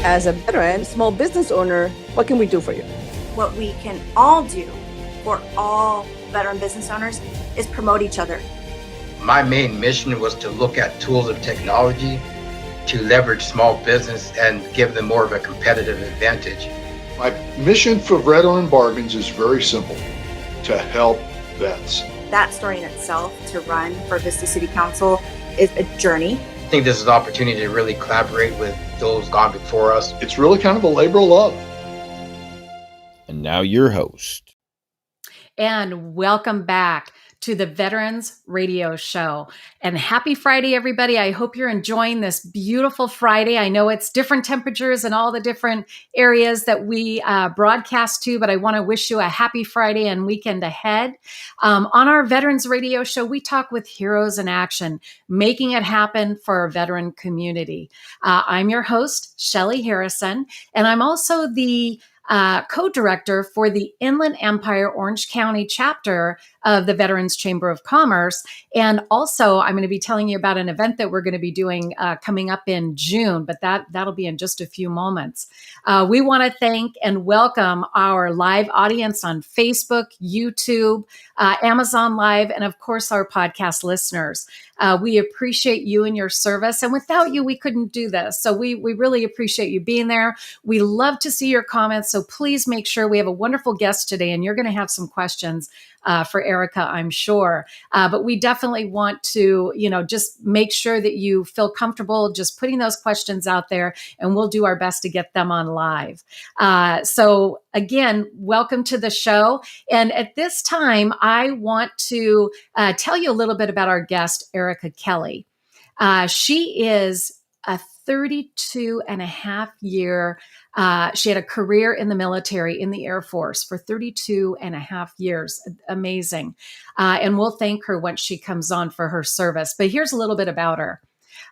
as a veteran, small business owner, what can we do for you? What we can all do for all veteran business owners is promote each other. My main mission was to look at tools of technology to leverage small business and give them more of a competitive advantage. My mission for Veteran Bargains is very simple: to help vets. That story in itself, to run for Vista City Council, is a journey. I think this is an opportunity to really collaborate with those gone before us. It's really kind of a labor of love. And now your host. And welcome back to the Veterans Radio Show. And happy Friday, everybody. I hope you're enjoying this beautiful Friday. I know it's different temperatures in all the different areas that we broadcast to, but I want to wish you a happy Friday and weekend ahead. On our Veterans Radio Show, we talk with heroes in action, making it happen for our veteran community. I'm your host, Shelly Harrison, and I'm also the co-director for the Inland Empire Orange County chapter of the Veterans Chamber of Commerce. And also, I'm going to be telling you about an event that we're going to be doing coming up in June, but that'll be in just a few moments. We want to thank and welcome our live audience on Facebook, YouTube, Amazon Live, and of course, our podcast listeners. We appreciate you and your service. And without you, we couldn't do this. So we really appreciate you being there. We love to see your comments. So please make sure we have a wonderful guest today, and you're going to have some questions for Ericka, I'm sure. But we definitely want to, just make sure that you feel comfortable just putting those questions out there, and we'll do our best to get them on live. So again, welcome to the show. And at this time, I want to tell you a little bit about our guest, Ericka Kelly. She is a 32 and a half year she had a career in the military, in the Air Force for 32 and a half years. Amazing. And we'll thank her once she comes on for her service. But here's a little bit about her.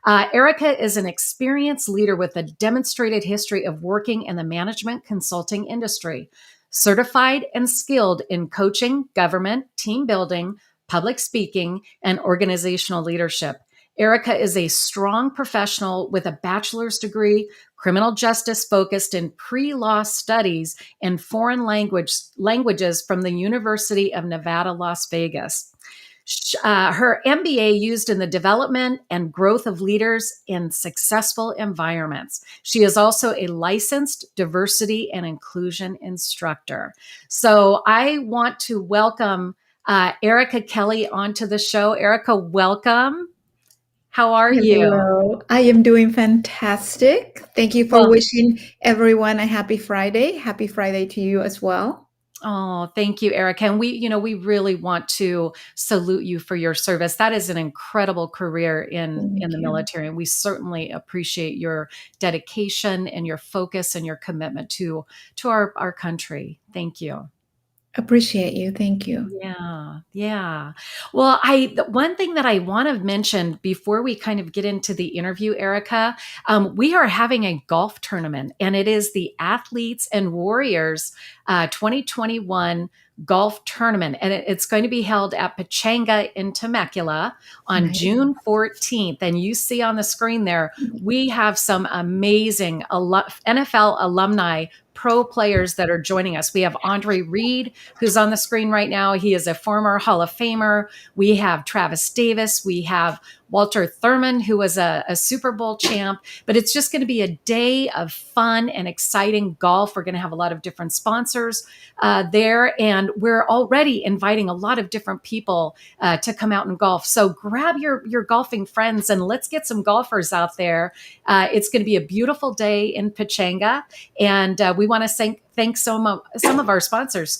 Ericka is an experienced leader with a demonstrated history of working in the management consulting industry, certified and skilled in coaching, government, team building, public speaking, and organizational leadership. Ericka is a strong professional with a bachelor's degree, criminal justice focused in pre-law studies and foreign languages from the University of Nevada, Las Vegas. Her MBA used in the development and growth of leaders in successful environments. She is also a licensed diversity and inclusion instructor. So I want to welcome Ericka Kelly onto the show. Ericka, welcome. How are you? Hello. I am doing fantastic. Thank you for wishing everyone a happy Friday. Happy Friday to you as well. Oh, thank you, Ericka. And we really want to salute you for your service. That is an incredible career in the military. And we certainly appreciate your dedication and your focus and your commitment to our country. Thank you. Appreciate you. Thank you. Yeah. Well, the one thing that I want to mention before we kind of get into the interview, Ericka, we are having a golf tournament, and it is the Athletes and Warriors 2021 golf tournament. And it's going to be held at Pechanga in Temecula on June 14th. And you see on the screen there, we have some amazing NFL alumni pro players that are joining us. We have Honorary Reed, who's on the screen right now. He is a former Hall of Famer. We have Travis Davis. We have Walter Thurman, who was a Super Bowl champ. But it's just going to be a day of fun and exciting golf. We're going to have a lot of different sponsors there. And we're already inviting a lot of different people to come out and golf. So grab your golfing friends and let's get some golfers out there. It's going to be a beautiful day in Pechanga. And we want to thank some of our sponsors,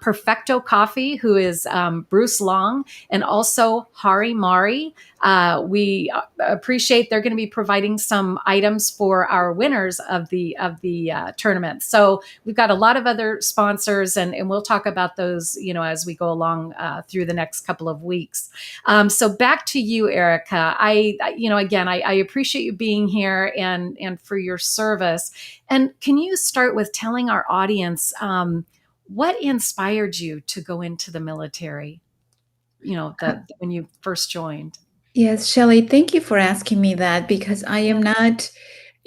Perfecto Coffee, who is Bruce Long, and also Hari Mari. We appreciate they're going to be providing some items for our winners of the tournament. So we've got a lot of other sponsors, and we'll talk about those, as we go along through the next couple of weeks. So back to you, Ericka. I appreciate you being here and for your service. And can you start with telling our audience what inspired you to go into the military? When you first joined. Yes, Shelly, thank you for asking me that, because I am not,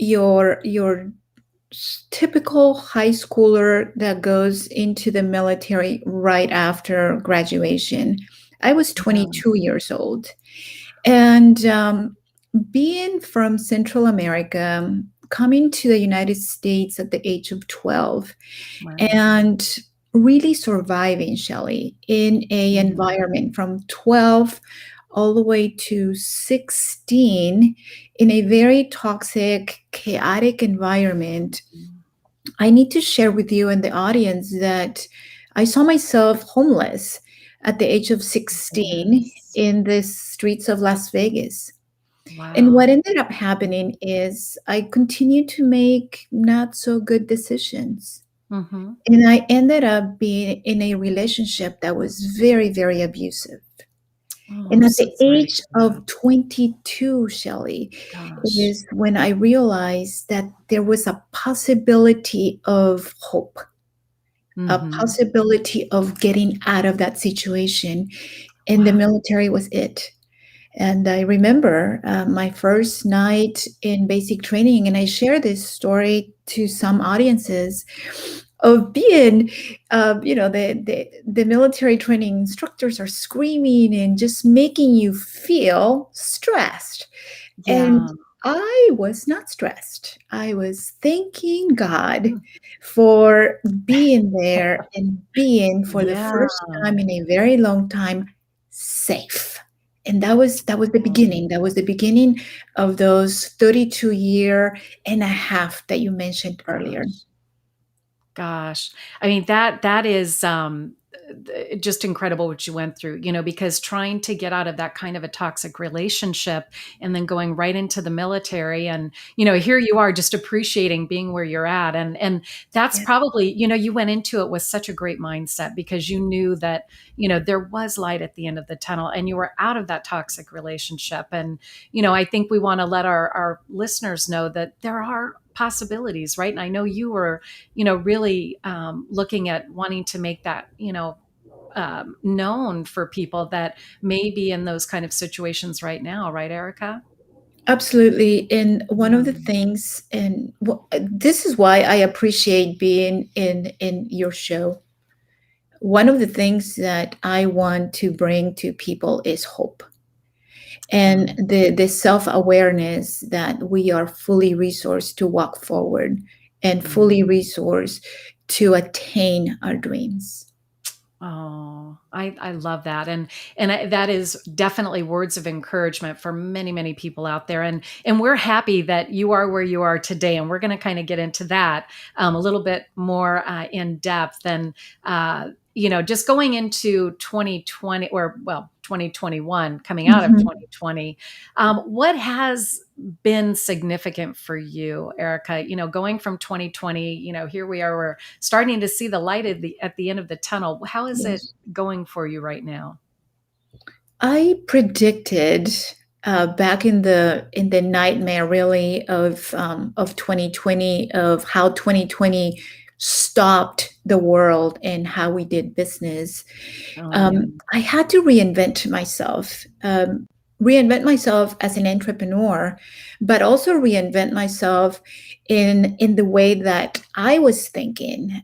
your typical high schooler that goes into the military right after graduation. I was 22 years old. And being from Central America, coming to the United States at the age of 12, Wow. and really surviving, Shelley, in a environment from 12 all the way to 16 in a very toxic, chaotic environment. I need to share with you and the audience that I saw myself homeless at the age of 16 Yes. in the streets of Las Vegas. And Wow. what ended up happening is I continued to make not so good decisions. Mm-hmm. And I ended up being in a relationship that was very, very abusive. Oh, And I'm at so the sorry to age hear of 22, Shelley, that. is when I realized that there was a possibility of hope, a Mm-hmm. possibility of getting out of that situation. And the military was it. And I remember my first night in basic training, and I share this story to some audiences of being, the military training instructors are screaming and just making you feel stressed. And Yeah. I was not stressed. I was thanking God for being there and being for the Yeah. first time in a very long time safe. And that was the beginning. That was the beginning of those 32-year and a half that you mentioned earlier. Gosh. I mean, that is just incredible what you went through, because trying to get out of that kind of a toxic relationship and then going right into the military, and here you are just appreciating being where you're at, and that's Yes. probably, you went into it with such a great mindset because you knew that there was light at the end of the tunnel and you were out of that toxic relationship. And I think we want to let our listeners know that there are possibilities, right? And I know you were really looking at wanting to make that, known for people that may be in those kind of situations right now, right, Ericka? Absolutely. And one of the things, and this is why I appreciate being in your show. One of the things that I want to bring to people is hope and the self-awareness that we are fully resourced to walk forward and fully resourced to attain our dreams. Oh, I love that. And that is definitely words of encouragement for many, many people out there. And we're happy that you are where you are today. And we're going to kind of get into that a little bit more in depth. And, just going into 2020 or, well, 2021, coming out of Mhm. 2020, what has been significant for you, Ericka? Going from 2020, here we are, we're starting to see the light at the end of the tunnel. How is it Yes. going for you right now? I predicted back in the nightmare really of 2020, of how 2020 stopped the world and how we did business. Oh, I had to reinvent myself as an entrepreneur, but also reinvent myself in the way that I was thinking.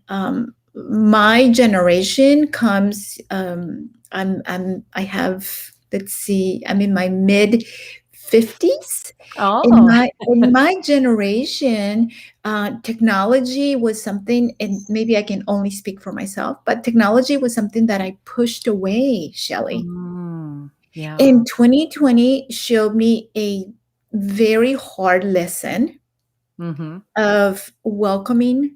My generation comes. I have. Let's see. I'm in my mid 50s. oh, In my generation, technology was something, and maybe I can only speak for myself, but technology was something that I pushed away, Shelley. yeah, And 2020 showed me a very hard lesson mm-hmm. of welcoming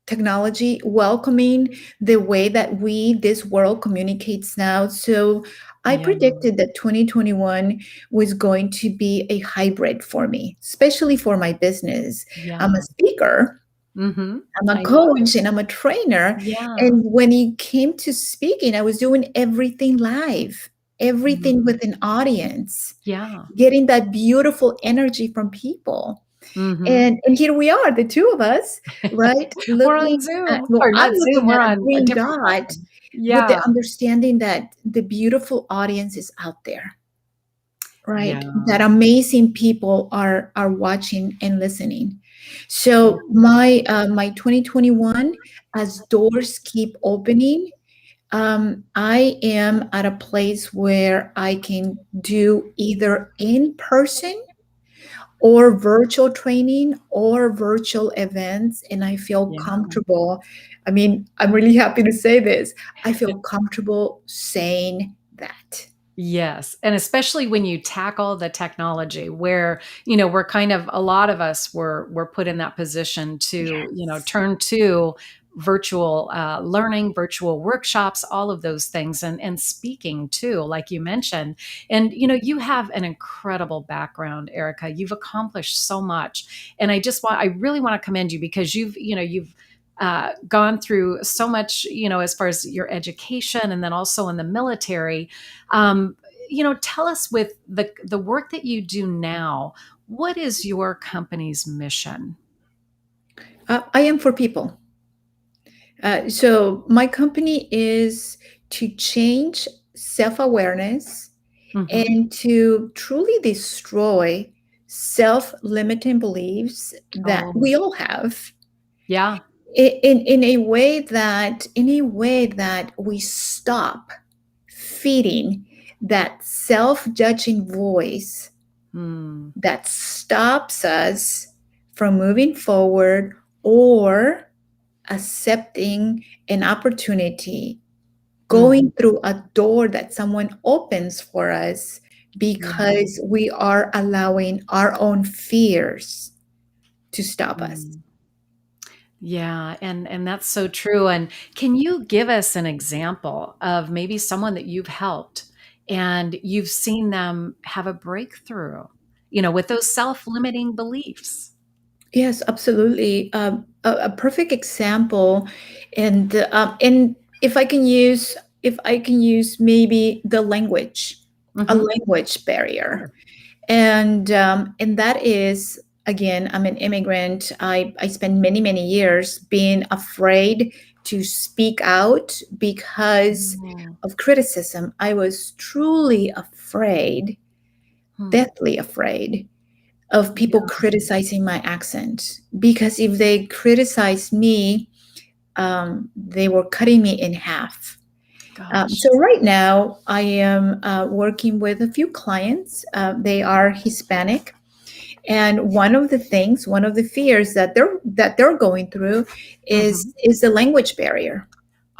technology, welcoming the way that this world communicates now. So I Yeah, predicted that 2021 was going to be a hybrid for me, especially for my business. I'm a yeah, speaker, mm-hmm. I'm a I know. coach, and I'm a trainer. Yeah, And when it came to speaking, I was doing everything live, everything with an audience, yeah, getting that beautiful energy from people. mm-hmm. And here we are, the two of us, right? We're Looking on at, Zoom, well, or I'm not Zoom, looking we're at a on a green different dot platform. with the Yeah, understanding that the beautiful audience is out there, right? Yeah. That amazing people are watching and listening. Yeah. So my 2021, as doors keep opening, I am at a place where I can do either in person or virtual training or virtual events, and I feel Yeah. comfortable. I mean, I'm really happy to say this. I feel comfortable saying that. Yes, and especially when you tackle the technology where, we're kind of a lot of us were put in that position to, Yes. turn to virtual learning, virtual workshops, all of those things, and speaking too, like you mentioned. And you have an incredible background, Erica. You've accomplished so much, and I really want to commend you because you've gone through so much, as far as your education, and then also in the military. um, Tell us, with the work that you do now, what is your company's mission? I am for people. So my company is to change self-awareness Hmm. and to truly destroy self-limiting beliefs that Oh, we all have, yeah. in a way that we stop feeding that self-judging voice Hmm. that stops us from moving forward or accepting an opportunity, Hmm. going through a door that someone opens for us Yeah. because we are allowing our own fears to stop us. Hmm. Yeah, and that's so true. And can you give us an example of maybe someone that you've helped and you've seen them have a breakthrough, with those self-limiting beliefs? Yes, absolutely. A perfect example, and if I can use maybe the language, a Hmm. language barrier, Sure. and that is, again, I'm an immigrant. I spent many years being afraid to speak out because Oh. of criticism. I was truly afraid, Hmm. deathly afraid of people Yeah. criticizing my accent, because if they criticized me, they were cutting me in half. Gosh. So right now, I am working with a few clients. They are Hispanic, and one of the fears that they're going through Hmm. is the language barrier.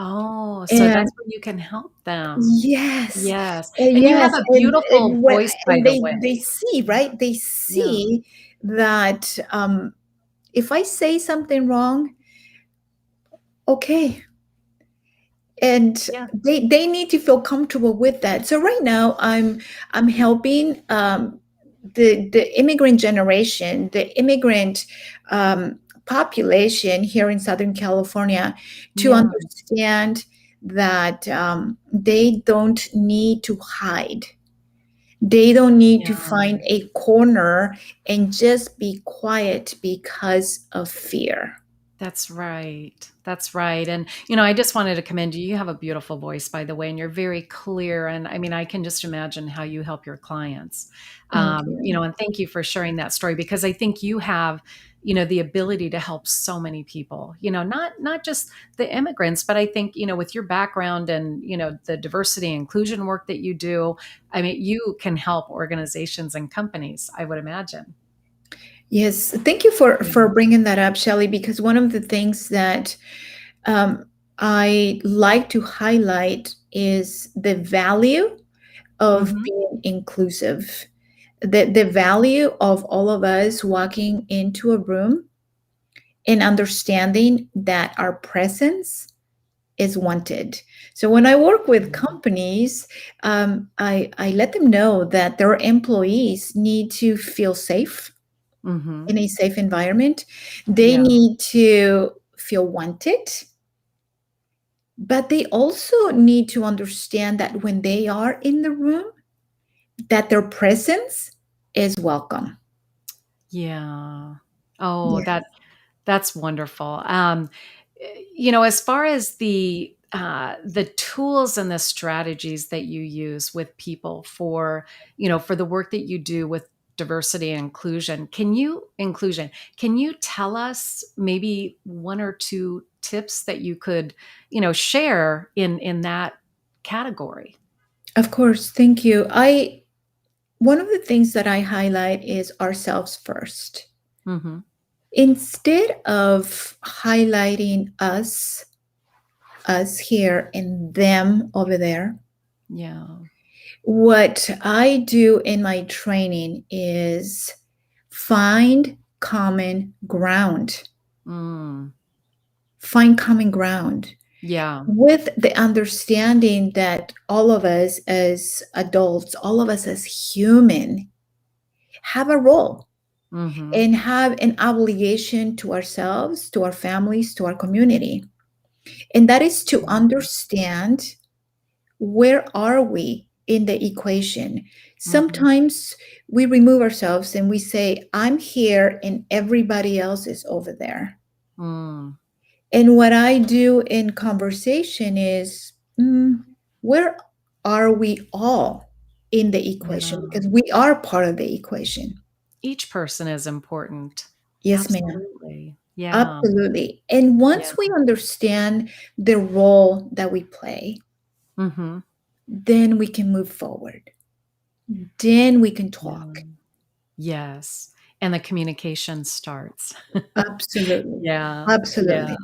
Oh, so And that's where you can help them. yes, Yes. And you have yes, a beautiful voice, by and the they way. see, right? They Yeah. see that if I say something wrong, okay, and Yeah. they need to feel comfortable with that. So right now I'm helping the immigrant generation, the immigrant population here in Southern California, to Yeah. understand that they don't need to hide. They don't need to Yeah. find a corner and just be quiet because of fear. That's right. That's right. And, I just wanted to commend you. You have a beautiful voice, by the way, and you're very clear. And I mean, I can just imagine how you help your clients. Thank you. And thank you for sharing that story, because I think you have, the ability to help so many people, not just the immigrants, but I think, with your background and, the diversity and inclusion work that you do, I mean, you can help organizations and companies, I would imagine. Yes, thank you for bringing that up, Shelley, because one of the things that um, I like to highlight is the value of Hmm. being inclusive. The value of all of us walking into a room and understanding that our presence is wanted. So when I work with companies, I let them know that their employees need to feel safe Hmm. in a safe environment. They Yeah. need to feel wanted, but they also need to understand that when they are in the room, that their presence is welcome. Yeah. Oh, Yeah. that's wonderful. As far as the tools and the strategies that you use with people for, for the work that you do with diversity and inclusion. Can you tell us maybe one or two tips that you could, share in that category? Of course, thank you. One of the things that I highlight is ourselves first. Mm-hmm. Instead of highlighting us here and them over there, Yeah. what I do in my training is find common ground. Mm. Find common ground Yeah. with the understanding that all of us as adults, all of us as human, have a role Mm-hmm. and have an obligation to ourselves, to our families, to our community. And that is to understand, where are we in the equation? Sometimes we remove ourselves and we say, I'm here and everybody else is over there. Mm. And what I do in conversation is, where are we all in the equation? Yeah. Because we are part of the equation. Each person is important. Yes, ma'am. Absolutely. Yeah. Absolutely. And Yeah. once we understand the role that we play, Mm-hmm. then we can move forward. Then we can talk. Yes. And the communication starts. Absolutely. Yeah. Yeah. Absolutely.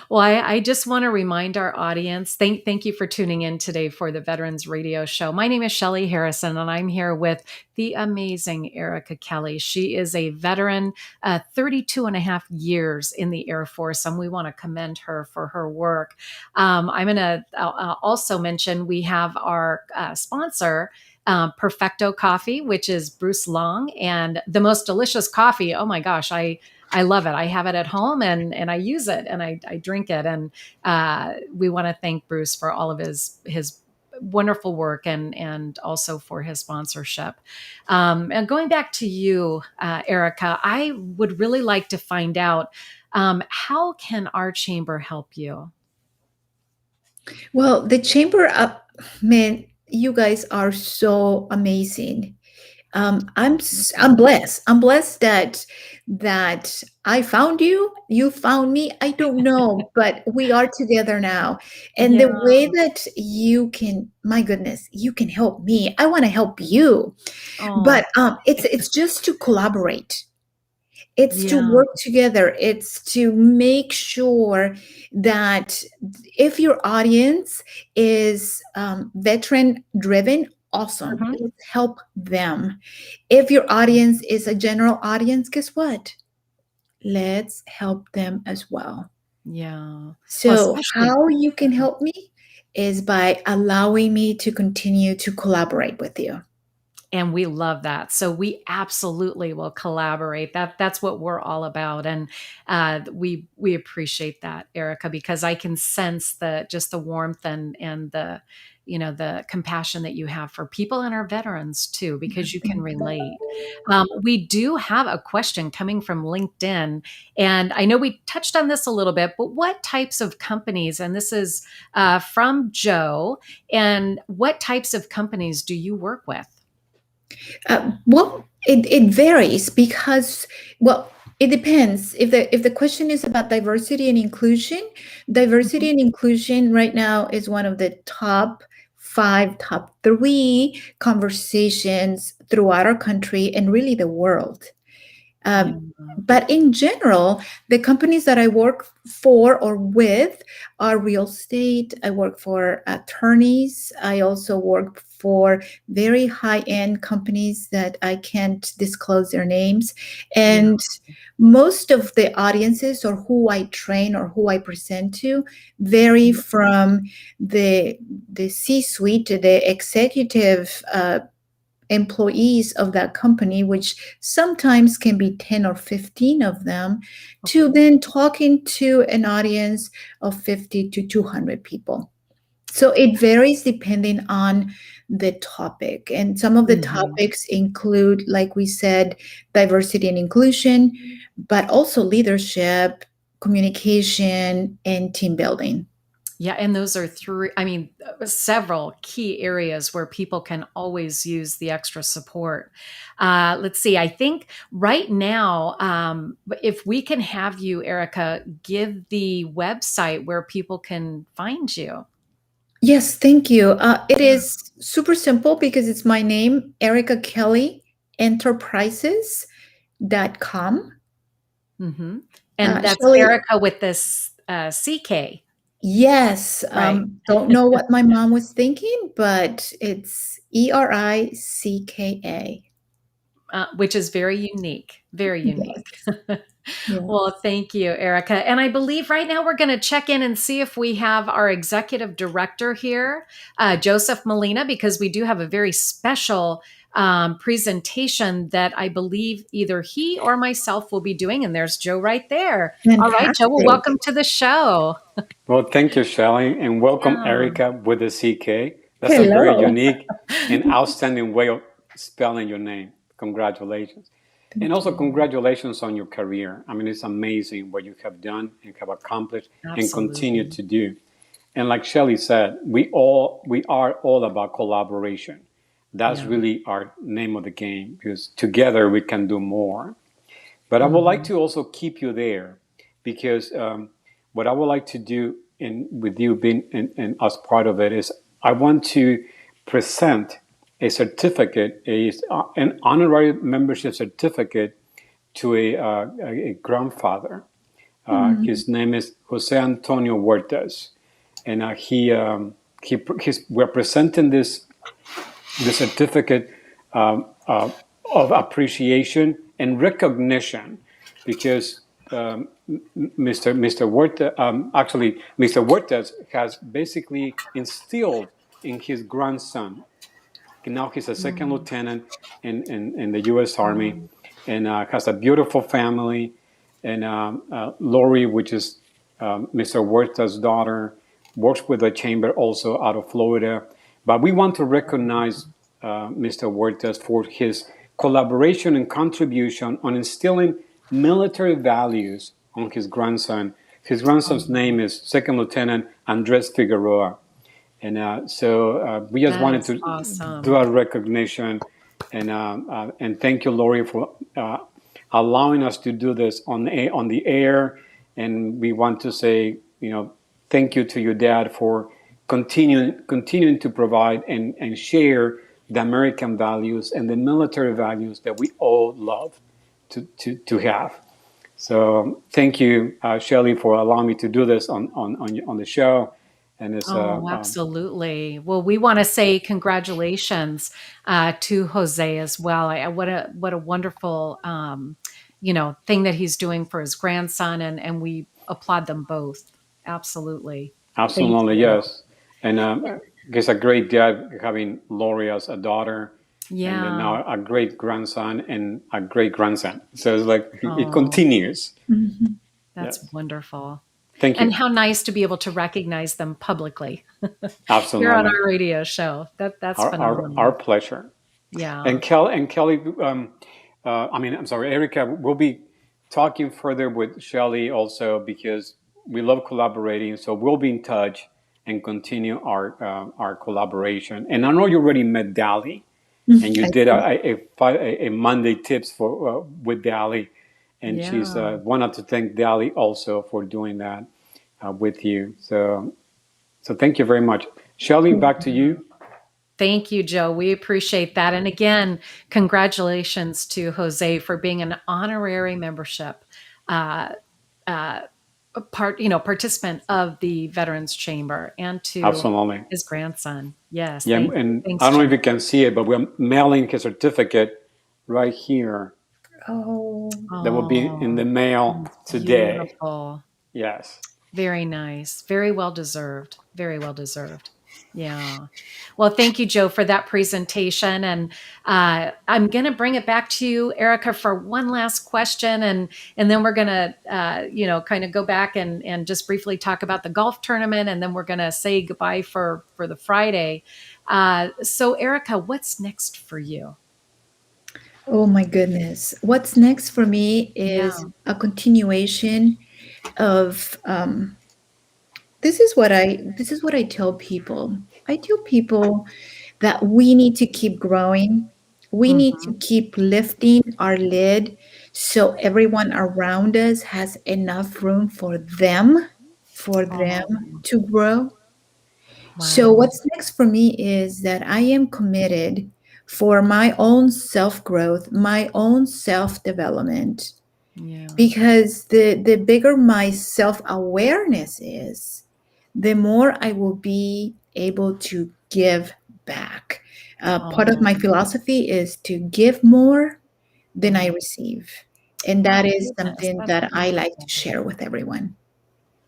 Well, I just want to remind our audience, thank you for tuning in today for the Veterans Radio Show. My name is Shelley Harrison, and I'm here with the amazing Ericka Kelly. She is a veteran, 32 and a half years in the Air Force, and we want to commend her for her work. I'm going to also mention we have our sponsor, Perfecto Coffee, which is Bruce Long, and the most delicious coffee. Oh my gosh, I love it. I have it at home and I use it and I drink it. And we want to thank Bruce for all of his wonderful work and also for his sponsorship. And going back to you, Ericka, I would really like to find out, how can our chamber help you? Well, the chamber, man, you guys are so amazing. I'm blessed. I'm blessed that I found you. You found me. I don't know, but we are together now. And Yeah. the way that you can, my goodness, you can help me. I want to help you. Oh, But it's just to collaborate. It's to yeah. work together. It's to make sure that if your audience is veteran driven, awesome. Mhm. Let's help them. If your audience is a general audience, guess what? Let's help them as well. Yeah. Well, So, especially. how you can help me is by allowing me to continue to collaborate with you. And we love that. So we absolutely will collaborate. That's what we're all about, and we appreciate that, Ericka, because I can sense the warmth and the the compassion that you have for people and our veterans too, because you can relate. We do have a question coming from LinkedIn, and I know we touched on this a little bit, but what types of companies? And this is from Joe. And what types of companies do you work with? Well, it varies because, well, it depends. If the question is about diversity and inclusion right now is one of the top 5, top 3 conversations throughout our country and really the world. But in general, the companies that I work for or with are real estate. I work for attorneys. I also work for very high-end companies that I can't disclose their names. And most of the audiences or who I train or who I present to vary from the C-suite to the executive employees of that company, which sometimes can be 10 or 15 of them, to then talking to an audience of 50 to 200 people. So it varies depending on the topic. And some of the topics include, like we said, diversity and inclusion, but also leadership, communication, and team building. Yeah, and those are several key areas where people can always use the extra support. Let's see, I think right now, if we can have you, Ericka, give the website where people can find you. Yes, thank you. It is super simple because it's my name, Ericka Kelly Enterprises.com. Mm-hmm. And that's Shelley, Ericka with this CK. yes, Right. don't know what my mom was thinking, but it's Ericka. Which is very unique, very unique. Yes, yes. Well, thank you, Ericka. And I believe right now we're going to check in and see if we have our executive director here, Joseph Molina, because we do have a very special presentation that I believe either he or myself will be doing. And there's Joe right there. All right, Joe, well, Fantastic. welcome to the show. Well, thank you, Shelley, and welcome, Yeah. Ericka, with the CK. That's a Hello. very unique and outstanding way of spelling your name. Congratulations. And also, congratulations on your career. I mean, it's amazing what you have done and have accomplished and continue Absolutely. to do. And like Shelley said, we are all about collaboration. That's Yeah. really our name of the game, because together we can do more. But I would like to also keep you there, because what I would like to do with you being in as part of it is I want to present a certificate, an honorary membership certificate to a grandfather. His name is Jose Antonio Huertas, and we're presenting this certificate of appreciation and recognition, because Mr. Huerta, actually, Mr. Huertas has basically instilled in his grandson. Now he's a second lieutenant in the U.S. Army, and has a beautiful family. And Lori, which is Mr. Huerta's daughter, works with the chamber also out of Florida. But we want to recognize Mr. Huertas for his collaboration and contribution on instilling military values on his grandson. His grandson's name is Second Lieutenant Andres Figueroa. And so we just That wanted is to awesome. do a recognition, and thank you, Lori, for allowing us to do this on the air. And we want to say, thank you to your dad for continuing to provide and share the American values and the military values that we all love to have. So thank you, Shelley, for allowing me to do this on the show. And it's Absolutely. Well, we want to say congratulations to Jose as well. What a wonderful thing that he's doing for his grandson, and we applaud them both. Absolutely. Thank absolutely, you. yes. And it's a great dad having Lori as a daughter, and then Yeah. now a great grandson and a great grandson. So it's like it Oh, continues. that's Yes. wonderful. Thank And you. how nice to be able to recognize them publicly here on Absolutely. our radio show. That's phenomenal. Our pleasure. Yeah. And Kelly, I'm sorry, Ericka, we'll be talking further with Shelley also, because we love collaborating. So we'll be in touch and continue our collaboration. And I know you already met Dali, and you did a Monday tips for with Dali, and she's Yeah. wanted to thank Dali also for doing that with you. So thank you very much, Shelley. Back to you. Thank you, Joe. We appreciate that. And again, congratulations to Jose for being an honorary membership uh, uh, participant of the Veterans Chamber, and to Absolutely. his grandson. Yes. Yeah, Thanks, I don't know Joe. if you can see it, but we're mailing his certificate right here. Oh, That will be in the mail today. Beautiful. Yes. Very nice. Very well deserved. Very well deserved. Yeah. Well, thank you, Joe, for that presentation. And I'm going to bring it back to you, Ericka, for one last question. And then we're going to, kind of go back and just briefly talk about the golf tournament. And then we're going to say goodbye for the Friday. So, Ericka, what's next for you? oh my goodness. What's next for me is a continuation of this is what I tell people. I tell people that we need to keep growing. We need to Mhm. keep lifting our lid so everyone around us has enough room for them Oh, to grow. So wow. what's next for me is that I am committed for my own self-growth, my own self-development, Yeah. because the bigger my self-awareness is, the more I will be able to give back. Part of Oh, my philosophy is to give more than I mm. receive, and My that is goodness, something that's that I like beautiful. to share with everyone.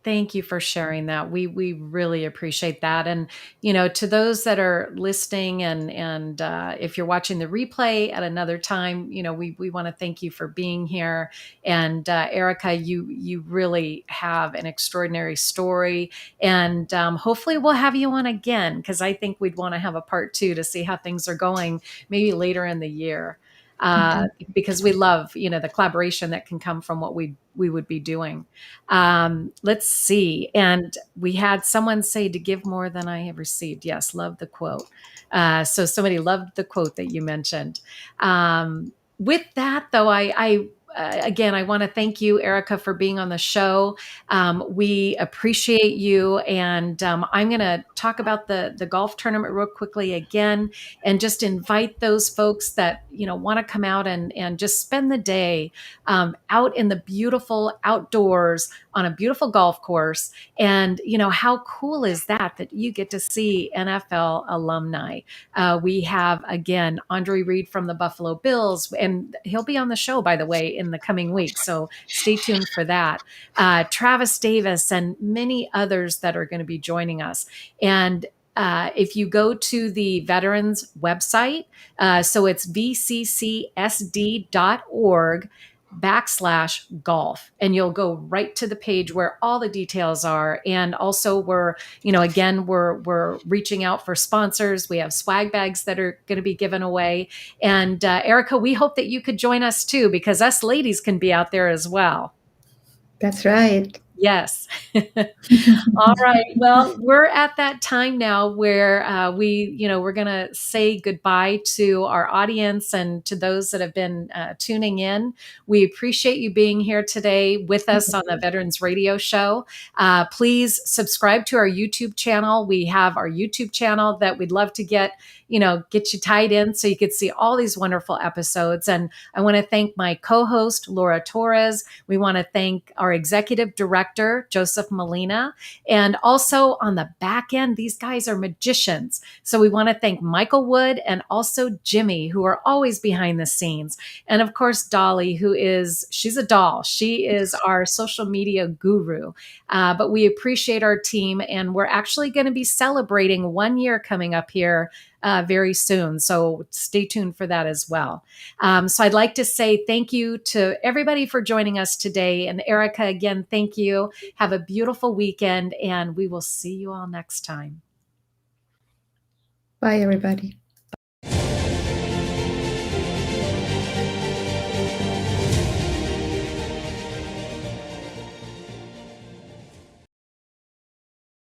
Thank you for sharing that. We really appreciate that. And to those that are listening, and if you're watching the replay at another time, we want to thank you for being here. And Ericka, you really have an extraordinary story, and hopefully we'll have you on again, because I think we'd want to have a part two to see how things are going, maybe later in the year. Mhm. Because we love, the collaboration that can come from what we would be doing. Let's see. And we had someone say to give more than I have received. Yes, love the quote. So somebody loved the quote that you mentioned. With that, though, again, I want to thank you, Ericka, for being on the show. We appreciate you, and I'm going to talk about the golf tournament real quickly again, and just invite those folks that want to come out and just spend the day out in the beautiful outdoors on a beautiful golf course. And how cool is that you get to see NFL alumni. We have, again, Andre Reed from the Buffalo Bills, and he'll be on the show, by the way, in the coming weeks, so stay tuned for that. Travis Davis and many others that are going to be joining us. And if you go to the veterans website, so it's vccsd.org/golf, and you'll go right to the page where all the details are. And also we're reaching out for sponsors. We have swag bags that are going to be given away. And Ericka, we hope that you could join us too, because us ladies can be out there as well. That's right. Yes. All right. Well, we're at that time now where we're going to say goodbye to our audience and to those that have been tuning in. We appreciate you being here today with us on the Veterans Radio Show. Please subscribe to our YouTube channel. We have our YouTube channel that we'd love to get you tied in so you could see all these wonderful episodes. And I want to thank my co-host, Laura Torres. We want to thank our executive director, Joseph Molina. And also on the back end, these guys are magicians. So we want to thank Michael Wood and also Jimmy, who are always behind the scenes. And of course, Dolly, she's a doll. She is our social media guru. But we appreciate our team, and we're actually going to be celebrating 1 year coming up here very soon. So stay tuned for that as well. So I'd like to say thank you to everybody for joining us today. And Ericka, again, thank you. Have a beautiful weekend, and we will see you all next time. Bye, everybody.